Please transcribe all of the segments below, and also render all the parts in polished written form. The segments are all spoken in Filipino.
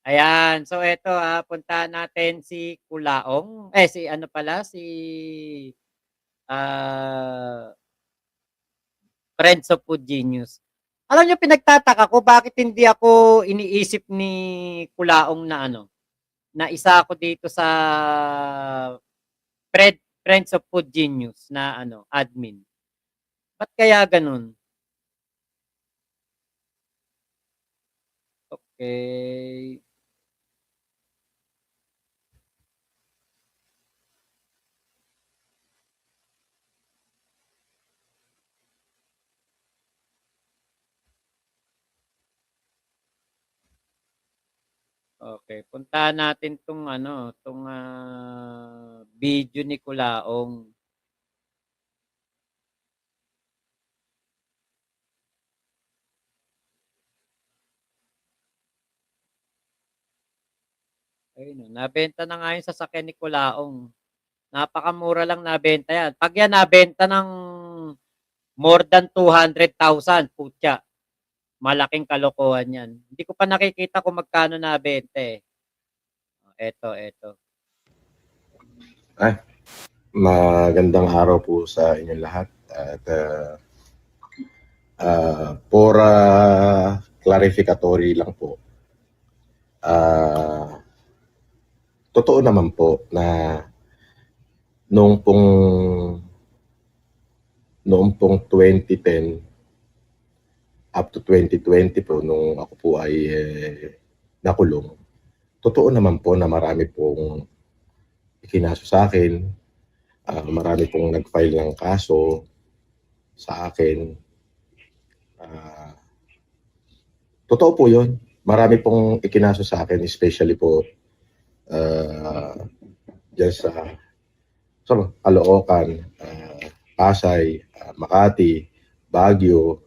Ayan. So eto, puntahan natin si Kulaong, si ano pala, si, ah, Friends of Food Genius. Alam niyo pinagtataka ko bakit hindi ako iniisip ni Kulaong na ano, na isa ako dito sa Friends of Food Genius na ano, admin. Ba't kaya gano'n? Okey. Okey, puntahan natin 'tong ano, 'tong, video ni Kulaong. Ayun, nabenta na nga yung sasakyan ni Kulaong. Napakamura lang nabenta 'yan. 'Pag 'yan nabenta ng more than 200,000, putya, malaking kalokohan 'yan. Hindi ko pa nakikita kung magkano nabenta, eh. Eto. Ay, magandang araw po sa inyong lahat at for clarificatory lang po. Totoo naman po na noong pong 2010 up to 2020 po nung ako po ay nakulong. Totoo naman po na marami pong ikinaso sa akin, marami pong nag-file ng kaso sa akin. Totoo po yun. Marami pong ikinaso sa akin, especially po dyan sa Caloocan, Pasay, Makati, Baguio,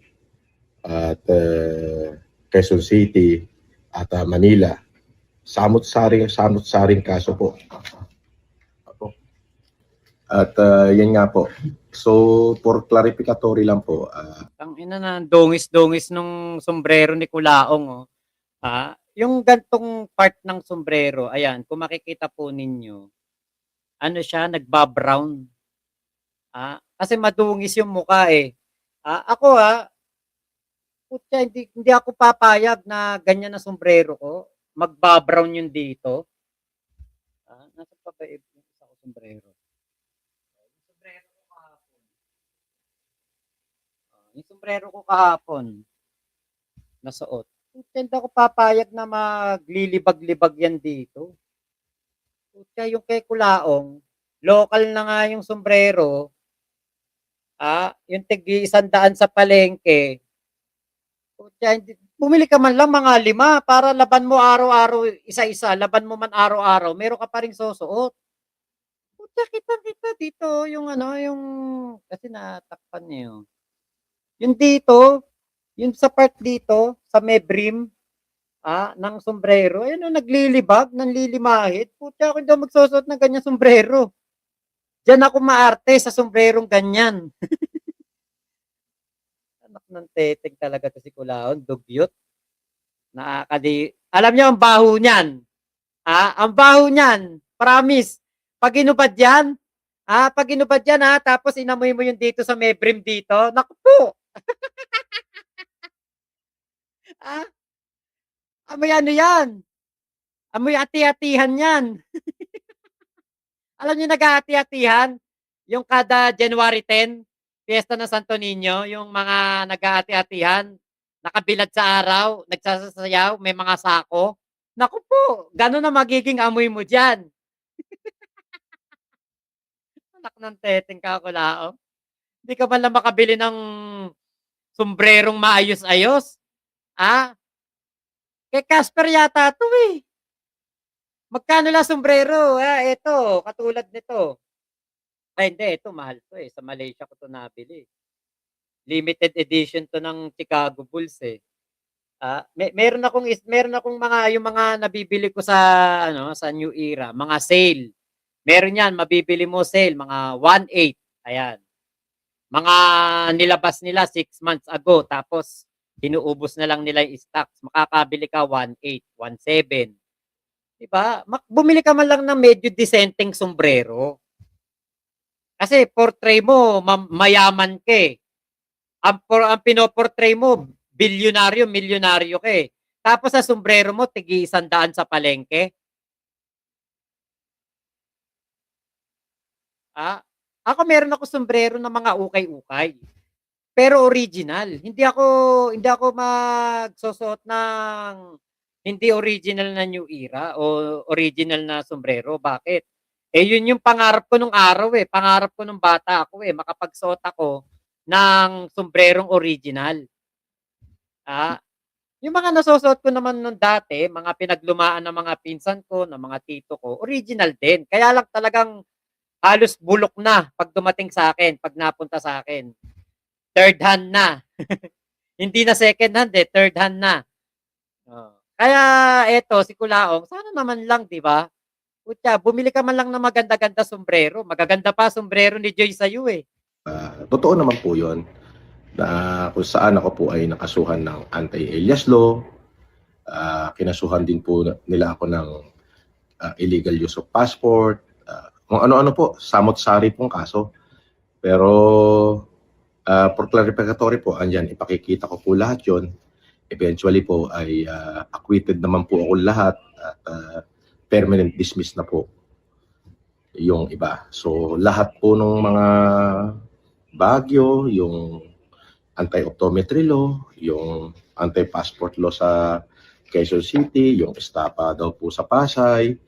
at Quezon City, at Manila. Samot-saring kaso po. At yan nga po. So, for clarificatory lang po. Tangina na, dungis-dungis nung sombrero ni Kulaong, oh. Yung gantong part ng sombrero, ayan, kung makikita po ninyo, ano siya, nagba-brown. Kasi madungis yung mukha, eh. Ako, putya, hindi ako papayag na ganyan na sombrero ko. Magba-brown yun dito. Nasaan pa ba yung isa ko sombrero? Yung sombrero ko kahapon. Yung sombrero ko kahapon, nasuot. Putya, hindi ako papayag na maglilibag-libag yan dito. Putya, yung kay Kulaong, local na nga yung sombrero, yung tig-100 sa palengke. Putya, bumili ka man lang mga 5 para laban mo araw-araw isa-isa, laban mo man araw-araw, meron ka pa ring susuot. Putya, kitang-kita dito yung ano, yung kasi natakpan niya yun. Yung dito, yung sa part dito, sa may brim, ng sombrero, ayun o, naglilibag, nanlilimahid. Putya, ako hindi ako magsusuot ng ganyan sombrero. Diyan ako maarte sa sombrerong ganyan. Anak ng teteng talaga to si Kulaon, dugyot. Alam niyo ang baho niyan. Ang baho niyan, promise. Pag inubad yan, tapos inamoy mo yung dito sa mebrim dito, naku po. Ah, amoy ano yan? Amoy ati-atihan yan. Alam niyo nag-aati-atihan? Yung kada January 10, Fiesta ng Santo Niño, yung mga nag-aati-atihan, nakabilad sa araw, nagsasayaw, may mga sako. Naku po, gano'n na magiging amoy mo diyan. Anak ng teteng kakulaong. Hindi ka man lang makabili ng sombrerong maayos-ayos. Ah, Kay Casper yata 'to, eh. Magkano lang sombrero? Eto, katulad nito. Hindi, ito mahal 'to, eh, sa Malaysia ko 'to nabili. Limited edition 'to ng Chicago Bulls, eh. Meron akong mga yung mga nabibili ko sa ano, sa New Era, mga sale. Meron 'yan, mabibili mo sale, mga 1,800, ayan. Mga nilabas nila 6 months ago tapos inuubos na lang nila yung stocks. Makakabili ka 1,800, 1,700. 'Di ba? Bumili ka man lang ng medyo disenteng sombrero. Kasi portray mo mayaman ka, eh. Ang pinoportray mo bilyonaryo, milyonaryo ka, eh. Tapos sa sombrero mo tig-100 sa palengke. Ah, ako meron ako sombrero ng mga ukay-ukay, pero original. Hindi ako magsusuot ng hindi original na New Era o original na sombrero. Bakit? Eh, yun yung pangarap ko nung araw, eh. Pangarap ko nung bata ako, eh, makapagsuot ako ng sombrerong original. Ah, yung mga nasusuot ko naman nung dati, mga pinaglumaan ng mga pinsan ko, ng mga tito ko, original din. Kaya lang talagang halos bulok na 'pag dumating sa akin, 'pag napunta sa akin. Third hand na. Hindi na second hand, eh, third hand na. Oo. Kaya eto si Kulaong, sana naman lang 'di ba, putya bumili ka man lang ng maganda-ganda sombrero, magaganda pa sombrero ni Joy sa'yo, eh. Totoo naman po 'yon na kung saan ako po ay nakasuhan ng anti-alias law, kinasuhan din po nila ako ng illegal use of passport, kung ano-ano po, samot-sari pong kaso. Pero for clarificatory po, andyan, ipakikita ko po lahat yon. Eventually po ay acquitted naman po ako lahat at permanent dismiss na po yung iba. So lahat po ng mga bagyo, yung anti-optometry law, yung anti-passport law sa Quezon City, yung estapa daw po sa Pasay,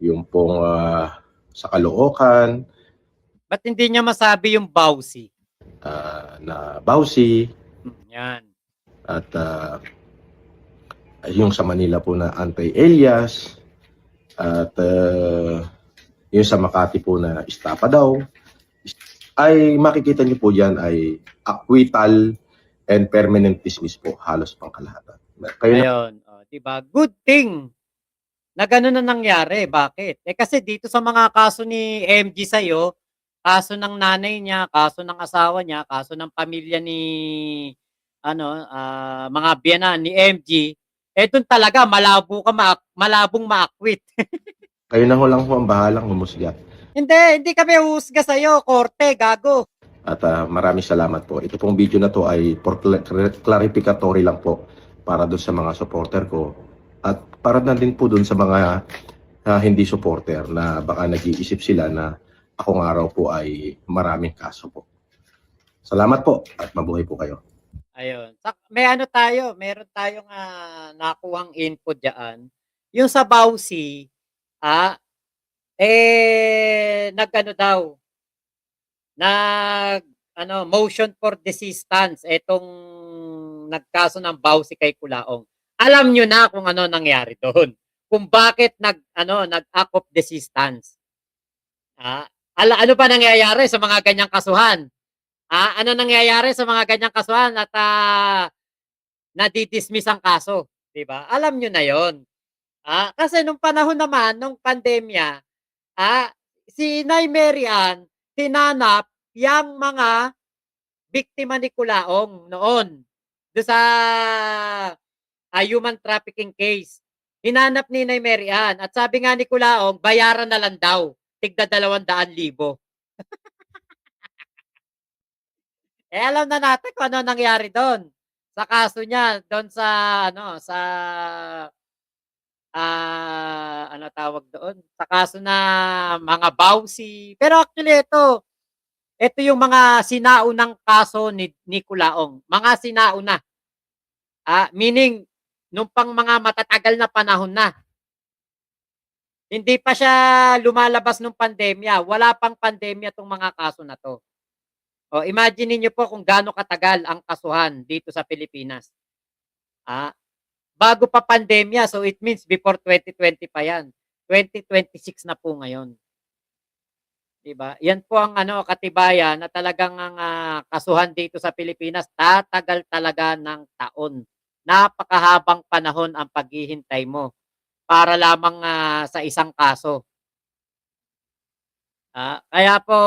yung pong sa Caloocan, Ba't hindi niya masabi yung Bausi? na Bausi, Yan. at yung sa Manila po na anti-alias, at yung sa Makati po na estapa daw, ay makikita niyo po dyan ay acquittal and permanent dismiss po, halos pang kalahatan. Kayo na, Ayun, oh, 'di ba? Good thing na gano'n na nangyari. Bakit? Eh, kasi dito sa mga kaso ni MG sa'yo, kaso ng nanay niya, kaso ng asawa niya, kaso ng pamilya ni ano, mga biyenan ni MG, eh, dun talaga malabong ma-acquit. kayo na ho lang ho ang bahalang humusga. Hindi kami huhusga sa'yo, korte, gago. At maraming salamat po. Ito pong video na to ay for clarificatory lang po para doon sa mga supporter ko at para na din po doon sa mga hindi supporter na baka nag-iisip sila na akong araw po ay maraming kaso po. Salamat po at mabuhay po kayo. Ayun. Meron tayong nakuhang info diyan. Yung sa Bausi, ah, nag-ano daw, motion for desistance etong nagkaso ng Bausi kay Kulaong. Alam niyo na kung ano nangyari doon. Kung bakit nag-act of desistance. Ah, ano ba nangyayari sa mga ganyang kasuhan? Ano nangyayari sa mga ganyang kasuhan at nadi-dismiss ang kaso, 'di ba? Alam niyo na 'yon. Kasi nung panahon naman nung pandemya, si Nay Mary Ann hinanap yang mga biktima ni Kulaong noon do sa human trafficking case. Hinanap ni Nay Mary Ann at sabi nga ni Kulaong bayaran na lang daw, tigda 200,000. Eh, alam na natin kung ano nangyari do'n, sa kaso niya do'n sa sa ano tawag doon, sa kaso na mga Bausi. Pero actually ito yung mga sinaunang kaso ni Kulaong, mga sinauna. Meaning nung pang mga matatagal na panahon na. Hindi pa siya lumalabas nung pandemya, wala pang pandemya 'tong mga kaso na 'to. Oh, imagine niyo po kung gaano katagal ang kasuhan dito sa Pilipinas. Ah, Bago pa pandemya, so it means before 2020 pa 'yan. 2026 na po ngayon, 'di ba? 'Yan po ang katibayan na talagang ang, kasuhan dito sa Pilipinas tatagal talaga ng taon. Napakahabang panahon ang paghihintay mo para lamang, sa isang kaso. Kaya po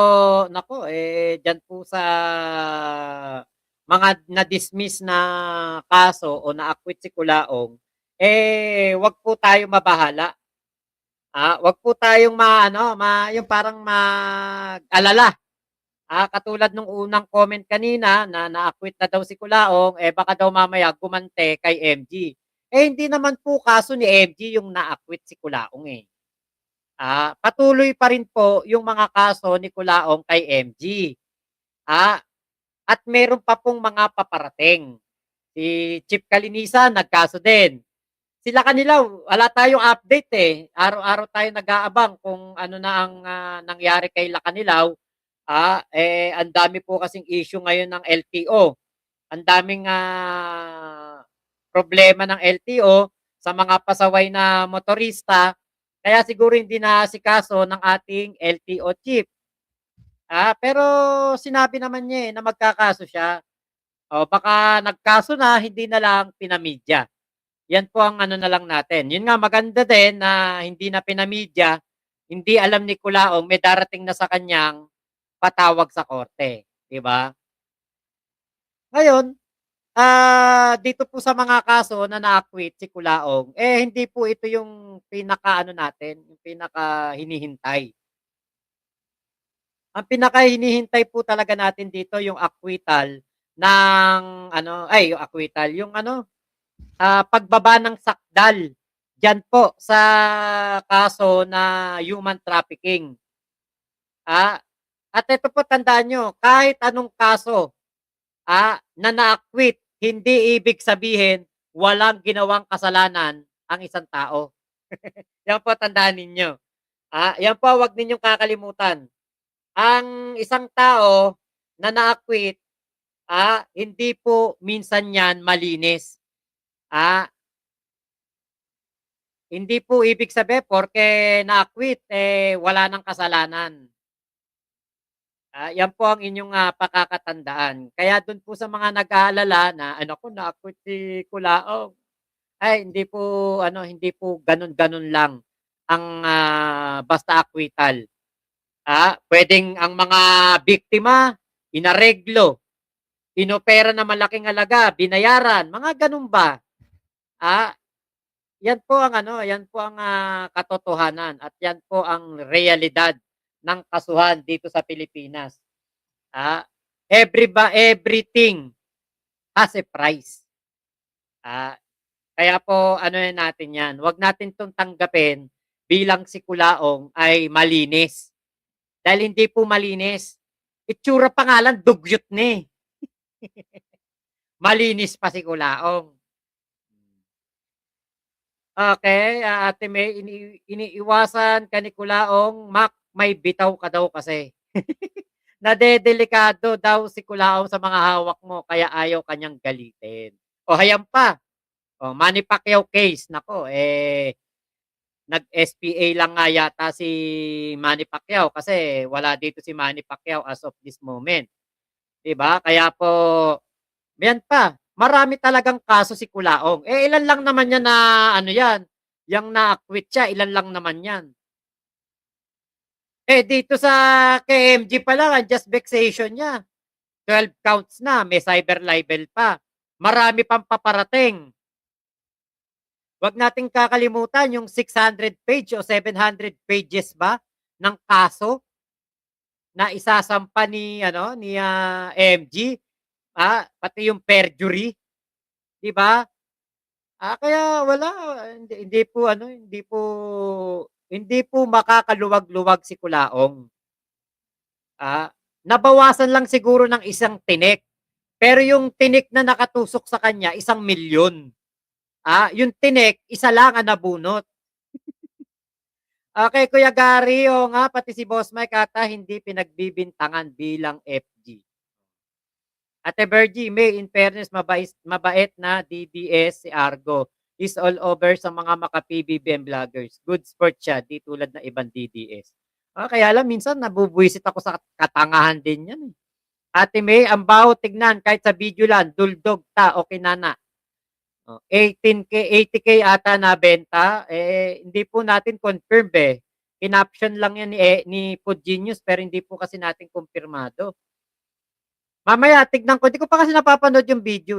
naku, diyan po sa mga na-dismiss na kaso o na-acquit si Kulaong, 'wag po tayo mabahala. Wag po tayong maano, yung parang mag-alala. Katulad nung unang comment kanina na na-acquit na daw si Kulaong, baka daw mamaya gumante kay MG. Hindi naman po kaso ni MG yung na-acquit si Kulaong eh. Patuloy pa rin po yung mga kaso ni Kulaong kay MG. At meron pa pong mga paparating. Si Chief Kalinisan nagkaso din. Sila Kanilaw, wala tayong update eh. Araw-araw tayo nag-aabang kung ano na ang nangyari kay Lakanilaw. Ang dami po kasing issue ngayon ng LTO. Ang daming problema ng LTO sa mga pasaway na motorista. Kaya siguro hindi na asikaso ng ating LTO chief. Pero sinabi naman niya na magkakaso siya. Baka nagkaso na, hindi na lang pinamidya. Yan po ang ano na lang natin. Yun nga, maganda din na hindi na pinamidya, hindi alam ni Kulaong may darating na sa kanyang patawag sa korte. Diba? Ngayon, dito po sa mga kaso na na-acquit si Kulaong, hindi po ito yung pinaka ano natin, yung pinaka hinihintay. Ang pinaka hinihintay po talaga natin dito yung acquittal ng yung acquittal, yung pagbaba ng sakdal diyan po sa kaso na human trafficking. At ito po tandaan nyo, kahit anong kaso na na-acquit, hindi ibig sabihin walang ginawang kasalanan ang isang tao. Yan po tandaan ninyo. Yan po wag ninyong kakalimutan. Ang isang tao na na-acquit, hindi po minsan yan malinis. Hindi po ibig sabihin porke na-acquit, wala ng kasalanan. Yan po ang inyong pakakatandaan. Kaya dun po sa mga nag-aalala na naku na-acquit si Kulaong, hindi po ganun-ganun lang ang basta acquittal. Pwedeng ang mga biktima inareglo, inopera na malaking halaga, binayaran, mga ganun ba? Yan po ang yan po ang katotohanan at yan po ang realidad ng kasuhan dito sa Pilipinas. Everything has a price. Kaya po natin yan. Huwag natin 'tong tanggapin bilang si Kulaong ay malinis. Dahil hindi po malinis. Itsura pa nga lang dugyot na eh. Malinis pa si Kulaong. Okay, Ate May, iniiwasan ka ni Kulaong, Mac, may bitaw ka daw kasi. Nadedelikado daw si Kulaong sa mga hawak mo kaya ayaw kanyang galitin. Hayan pa. Manny Pacquiao case, nako, nag-SPA lang nga yata si Manny Pacquiao kasi wala dito si Manny Pacquiao as of this moment. 'Di ba? Kaya po, yan pa, marami talagang kaso si Kulaong. Ilan lang naman yan na yan, yang na-acquit siya, ilan lang naman yan. Dito sa KMG pa lang, ang just vexation niya. 12 counts na, may cyber libel pa. Marami pang paparating. Huwag nating kakalimutan yung 600 page o 700 pages ba ng kaso na isasampa ni MG, pati yung perjury, 'di ba? Kaya wala, hindi po makakaluwag-luwag si Kulaong. Nabawasan lang siguro ng isang tinik. Pero yung tinik na nakatusok sa kanya, 1,000,000. Yung tinik, isa lang ang nabunot. Okay, Kuya Gary, nga, pati si Boss Mike ata hindi pinagbibintangan bilang FG. Ate Virgie, May, in fairness, mabait na DDS si Argo. Is all over sa mga maka-PBBM vloggers. Good sport siya, di tulad na ibang DDS. Kaya lang, minsan nabubwisit ako sa katangahan din yan. Ate May, ang baho tignan, kahit sa video lang, duldog ta, okay na. 18K, 80K ata na benta. Hindi po natin confirm Kinaption lang yan ni Food Genius pero hindi po kasi natin kumpirmado. Mamaya tignan ko, hindi ko pa kasi napapanood yung video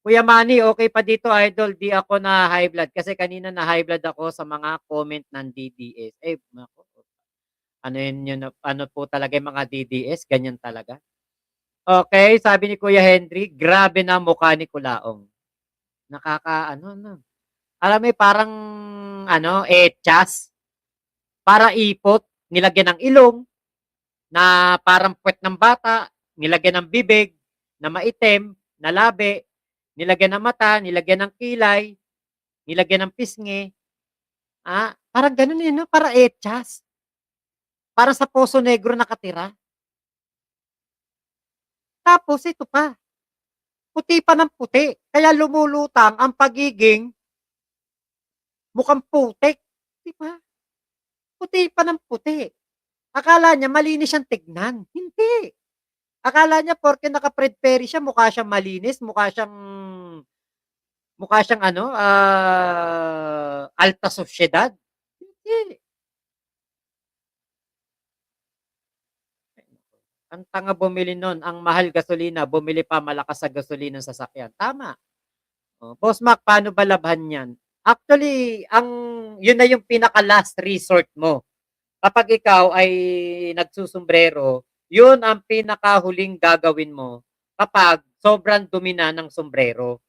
Kuya Manny, okay pa dito idol, di ako na high blood kasi kanina na high blood ako sa mga comment ng DDS. Eh, naku, ano yun, ano po talaga yung mga DDS, ganyan talaga. Okay, sabi ni Kuya Henry, grabe na mukha ni Kulaong. Nakaka, no. Alam mo, parang, etchas. Para ipot, nilagyan ng ilong, na parang puwet ng bata, nilagyan ng bibig, na maitim, na labi, nilagyan ng mata, nilagyan ng kilay, nilagyan ng pisngi, parang gano'n, eh, 'no, para etchas. Para sa Poso Negro nakatira. Tapos ito pa, puti pa ng puti, kaya lumulutang ang pagiging mukhang putik, 'di ba? Puti pa ng puti. Akala niya malinis siyang tignan, hindi. Akala niya porke naka-Fred Perry siya mukha siyang malinis, mukha siyang alta sosyedad. Hindi. Ang tanga bumili nun, ang mahal gasolina, bumili pa malakas sa gasolina ng sasakyan. Tama. Oh, Boss Mac, paano ba labhan 'yan? Actually, yun na yung pinaka last resort mo. Kapag ikaw ay nagsusumbrero, yun ang pinakahuling gagawin mo kapag sobrang dumi na ng sombrero.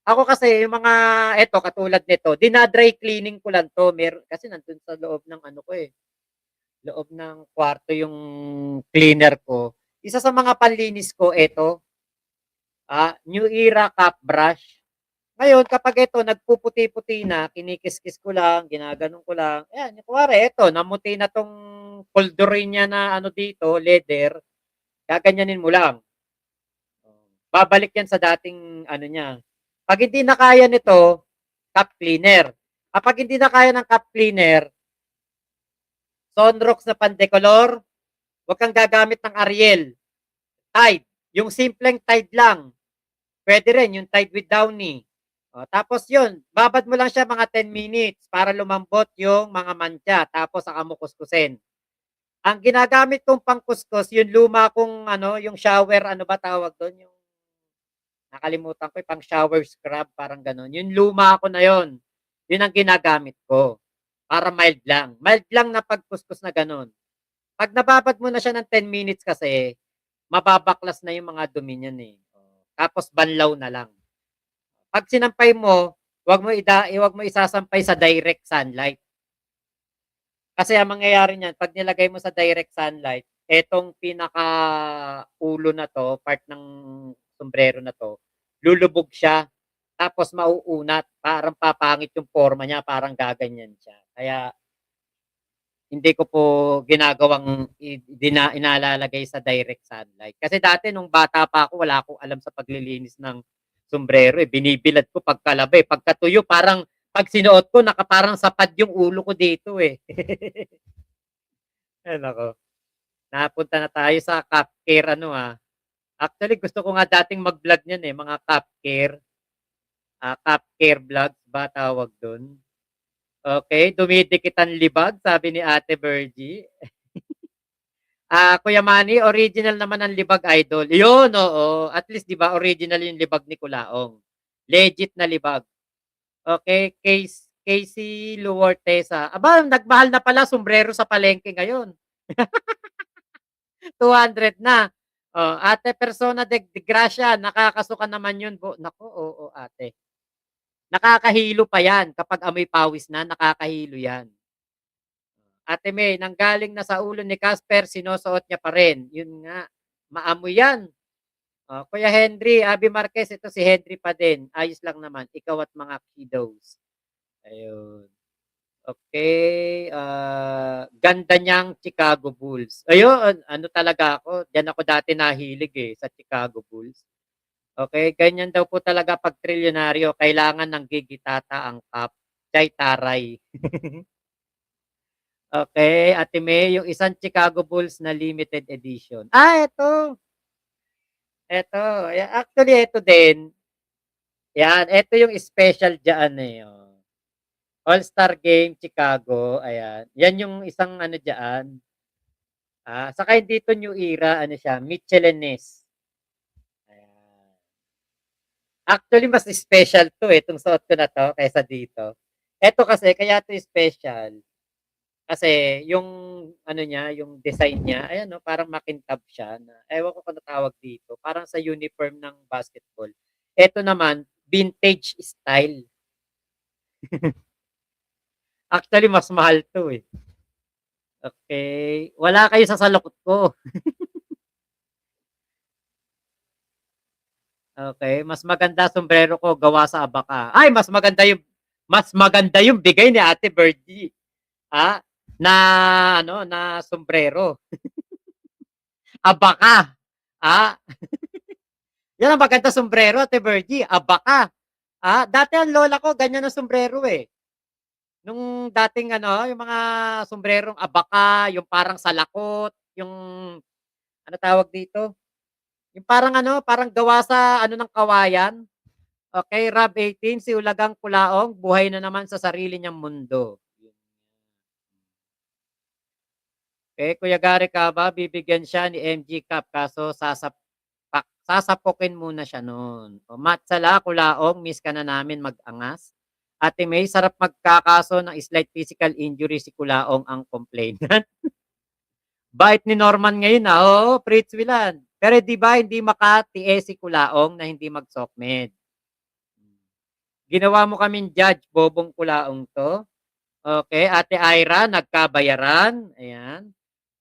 Ako kasi yung mga eto katulad nito, dina-dry cleaning ko lang 'to, kasi nandun sa loob ng ano ko, loob ng kwarto yung cleaner ko. Isa sa mga panlinis ko eto, New Era Cap Brush. Ngayon kapag ito nagpuputi-puti na, kinikis-kis ko lang, ginaganon ko lang, ayan, kunwari eto namuti na 'tong poldorin niya na ano dito, leather, gaganyanin mo lang. Babalik yan sa dating ano niya. 'Pag hindi na kaya nito, cup cleaner. Kapag hindi na kaya ng cup cleaner, Sunrox na pandecolor, huwag kang gagamit ng Ariel. Tide, yung simpleng Tide lang. Pwede rin yung Tide with Downy. Tapos yun, babad mo lang siya mga 10 minutes para lumambot yung mga mantsa. Tapos saka mo kuskusin. Ang ginagamit kong pangkuskus, yung luma kong yung shower, ano ba tawag doon? Yung nakalimutan ko, pang shower scrub, parang ganun. Yung luma ko na yon. Yun ang ginagamit ko. Para mild lang. Mild lang na pagkuskus na ganun. Pag nababad mo na siya ng 10 minutes kasi, mababaklas na yung mga dumi niyan eh. Tapos banlaw na lang. Pag sinampay mo, wag mo isasampay sa direct sunlight. Kasi ang mangyayari niyan, pag nilagay mo sa direct sunlight, etong pinaka ulo na to, part ng sombrero na to, lulubog siya. Tapos mauunat, parang papangit yung forma niya, parang gaganyan siya. Kaya hindi ko po ginagawang inalalagay sa direct sunlight. Kasi dati nung bata pa ako, wala akong alam sa paglilinis ng sombrero eh. Binibilad ko pagkalabi, pagkatuyo, parang pag sinuot ko, parang sapad yung ulo ko dito eh. Ay nako, napunta na tayo sa Capcare Actually, gusto ko nga dating mag-vlog niyan eh, mga Capcare. Capcare vlogs ba tawag dun? Okay, dumidikit ang libag, sabi ni Ate Virgie. Kuya Manny, original naman ang libag idol. Yun, oo. At least 'di ba original yung libag ni Kulaong. Legit na libag. Okay, Casey Luortesa. Aba, nagmahal na pala sombrero sa palengke ngayon. 200 na. Oh, Ate Persona de Gracia, nakakasuka naman yun. Nako, oo, ate. Nakakahilo pa yan. Kapag amoy pawis na, nakakahilo yan. Ate May, nanggaling na sa ulo ni Casper, sinusuot niya pa rin. Yun nga, maamoy yan. Kuya Henry, Abby Marquez, ito si Henry pa din. Ayos lang naman. Ikaw at mga kiddos. Ayun. Okay. Ganda niyang Chicago Bulls. Ayun, ano talaga ako. Diyan ako dati nahilig sa Chicago Bulls. Okay, ganyan daw po talaga pag trilyonaryo. Kailangan ng gigitata ang cup. Chay taray. Okay, Ate May, yung isang Chicago Bulls na limited edition. Ito. Ito. Actually, ito din. Yan, ito yung special dyan All-Star Game Chicago. Ayan. Yan yung isang dyan. Saka dito New Era, ano siya, Michelinese. Ayan. Actually, mas special 'to, eh, 'tong suot ko na 'to kaysa dito. Eto kasi kaya 'to special, kasi yung ano niya, yung design niya, ayan 'no, parang makintab siya na ewan ko kung ano tawag dito, parang sa uniform ng basketball. Eto naman, vintage style. Actually, mas mahal 'to, eh. Okey, wala kayo sa salukot ko. Okey, mas maganda sombrero ko gawa sa abaka. Ay, mas maganda yung bigay ni Ate Virgie, ah, na ano, na sombrero, abaka. Ah, yan ang magandang sombrero, Ate Virgie, abaka. Dati ang lola ko ganyan ang sombrero, eh. Nung dating ano, yung mga sombrerong abaka, yung parang salakot, yung ano tawag dito, yung parang ano, parang gawa sa ano ng kawayan. Okey, Rob 18, si Ulagang Kulaong, buhay na naman sa sarili niyang mundo. Eh, Kuya Gary Cava, bibigyan siya ni MG Cup kaso sasapukin muna siya nun. O Matsala, Kulaong, miss ka na namin mag-angas. Ate May, sarap magkakaso ng slight physical injury si Kulaong ang complainant. Bait ni Norman ngayon, oo, Pritz Willan. Pero 'di ba hindi makatiis si Kulaong na hindi mag-sokmed. Ginawa mo kaming judge, bobong Kulaong 'to. Okey, Ate Ira, nagkabayaran, ayan.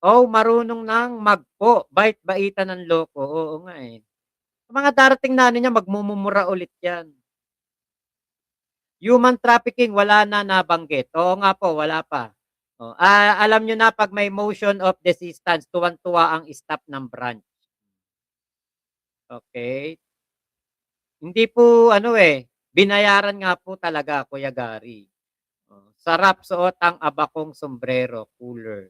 Oh, marunong ng magpo, bait-baitan ng loko, oo nga, eh. Sa mga darating na ano niyan, magmumura ulit 'yan. Human trafficking wala na nabanggit, oo nga po, wala pa. Oh, alam niyo na 'pag may motion of desistance, tuwang-tuwa ang staff ng branch, okey. Hindi po ano, eh, binayaran nga po talaga, Kuya Gary. Oh, sarap suot ang abakong sombrero, cooler.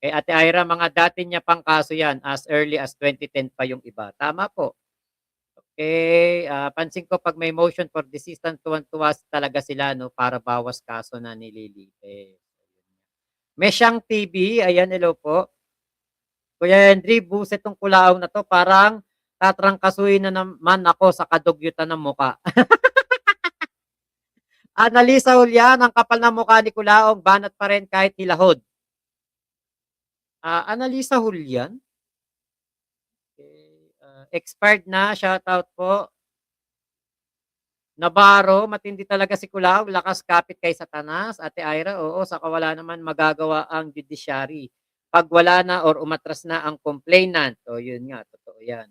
Eh, Ate Ira, mga dati niya pang kaso 'yan, as early as 2010 pa yung iba. Tama po. Eh, pansin ko 'pag may motion for desistance, tuwang-tuwa talaga sila 'no, para bawas kaso na nililitis. Mesyang TV, ayan, hello po. Kuya Henry, buset 'tong kulaong na 'to, parang tatrangkasuhin na naman ako sa kadugyutan ng mukha. Annalisa Julian, ang kapal ng mukha ni Kulaong, banat pa rin kahit hilahod. Annalisa Julian? Okey, expired na, shoutout po. Navarro, matindi talaga si Kulaw, lakas kapit kay Satanas. Ate Ira, oo, saka wala naman magagawa ang judiciary 'pag wala na or umatras na ang complainant. O yun nga, totoo yan.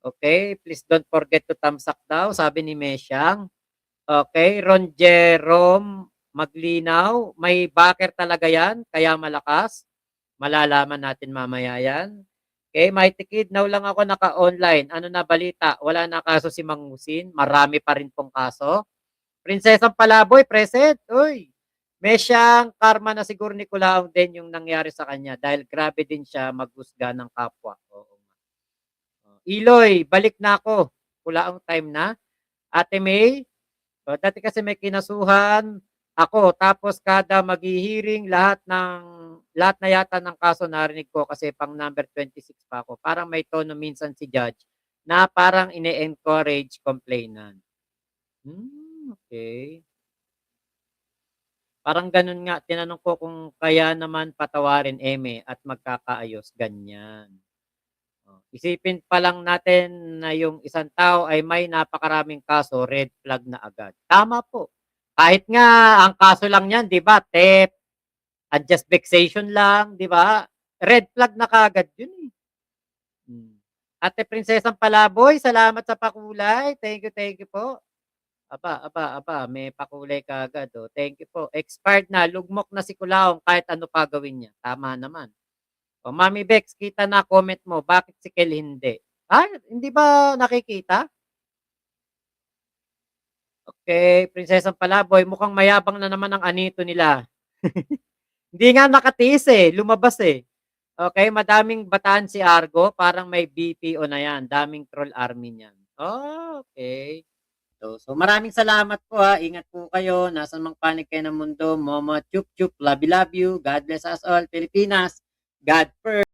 Okay, please don't forget to thumbs up daw, sabi ni Mesyang. Okay, Ron Jerome Maglinaw, may backer talaga yan, kaya malakas. Malalaman natin mamaya yan. Okay, Mighty Kid, now lang ako naka-online. Ano na balita? Wala na kaso si Mang Husin? Marami pa rin pong kaso. Prinsesang Palaboy, present. Uy, may siyang karma na siguro ni Kulaong din yung nangyari sa kanya dahil grabe din siya maghusga ng kapwa. Oo nga. Iloy, balik na ako. Kulaong time na. Ate May, dati kasi may kinasuhan ako tapos kada maghihiring lahat na yata ng kaso narinig ko kasi pang number 26 pa ako. Parang may tono minsan si judge na parang ine-encourage complainant. Okay. Parang gano'n nga, tinanong ko kung kaya naman patawarin eme at magkakaayos, ganyan. Oh, isipin pa lang natin na yung isang tao ay may napakaraming kaso, red flag na agad. Tama po. Kahit nga ang kaso lang niyan, 'di ba, theft, unjust vexation lang, 'di ba? Red flag na kaagad 'yun, eh. Hmm. Ate Prinsesang Palaboy, salamat sa pakulay. Thank you po. Aba, may pakulay kaagad, oh. Thank you po. Expired na, lugmok na si Kulaong kahit ano pa gawin niya. Tama naman. O Mami Bex, kita na comment mo, bakit si Kel hindi? Hindi ba nakikita? Okay, Prinsesang Palaboy, mukhang mayabang na naman ang anito nila. Hindi nga nakatiis, eh, lumabas, eh. Okay, madaming bataan si Argo, parang may BPO na 'yan, daming troll army niyan. Okay. So maraming salamat po, ingat po kayo, nasaan mang panig kayo ng mundo, momo chup chup, love you, God bless us all, Pilipinas, God first.